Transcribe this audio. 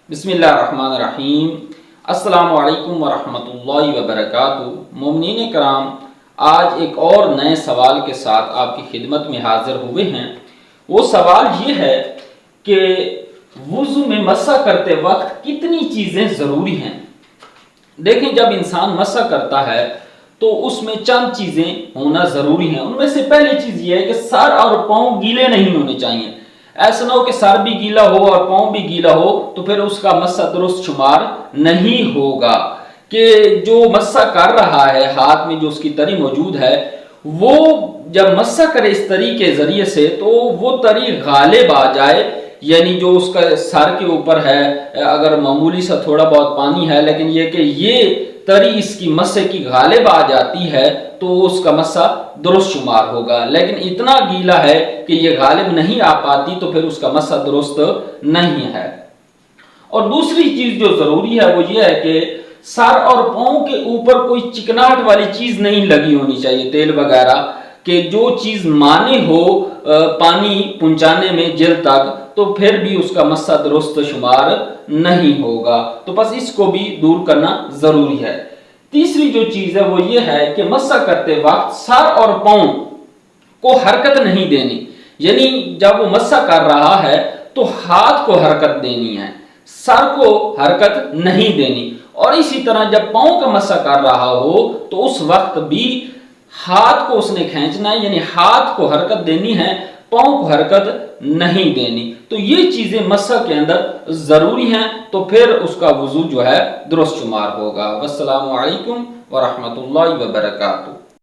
بسم اللہ الرحمن الرحیم۔ السلام علیکم ورحمۃ اللہ وبرکاتہ۔ مومنین کرام، آج ایک اور نئے سوال کے ساتھ آپ کی خدمت میں حاضر ہوئے ہیں۔ وہ سوال یہ ہے کہ وضو میں مسح کرتے وقت کتنی چیزیں ضروری ہیں؟ دیکھیں، جب انسان مسح کرتا ہے تو اس میں چند چیزیں ہونا ضروری ہیں۔ ان میں سے پہلی چیز یہ ہے کہ سر اور پاؤں گیلے نہیں ہونے چاہیے۔ ایسا نہ ہو کہ سر بھی گیلا ہو اور پاؤں بھی گیلا ہو تو پھر اس کا مسح درست شمار نہیں ہوگا۔ کہ جو مسح کر رہا ہے، ہاتھ میں جو اس کی تری موجود ہے، وہ جب مسح کرے اس تری کے ذریعے سے تو وہ تری غالب آ جائے، یعنی جو اس کا سر کے اوپر ہے، اگر معمولی سا تھوڑا بہت پانی ہے لیکن یہ کہ یہ تری اس کی مسح کی غالب آ جاتی ہے تو اس کا مسح درست شمار ہوگا۔ لیکن اتنا گیلا ہے کہ یہ غالب نہیں آ پاتی تو پھر اس کا مسح درست نہیں ہے۔ اور دوسری چیز جو ضروری ہے وہ یہ ہے کہ سر اور پاؤں کے اوپر کوئی چکناہٹ والی چیز نہیں لگی ہونی چاہیے، تیل وغیرہ، کہ جو چیز مانع ہو پانی پہنچانے میں جلد تک، تو پھر بھی اس کا مسح درست شمار نہیں ہوگا۔ تو بس اس کو بھی دور کرنا ضروری ہے۔ تیسری جو چیز ہے وہ یہ ہے کہ مسح کرتے وقت سر اور پاؤں کو حرکت نہیں دینی، یعنی جب وہ مسح کر رہا ہے تو ہاتھ کو حرکت دینی ہے، سر کو حرکت نہیں دینی۔ اور اسی طرح جب پاؤں کا مسح کر رہا ہو تو اس وقت بھی ہاتھ کو اس نے کھینچنا ہے، یعنی ہاتھ کو حرکت دینی ہے، پاؤں کو حرکت نہیں دینی۔ تو یہ چیزیں مسح کے اندر ضروری ہیں، تو پھر اس کا وضو جو ہے درست شمار ہوگا۔ والسلام علیکم ورحمۃ اللہ وبرکاتہ۔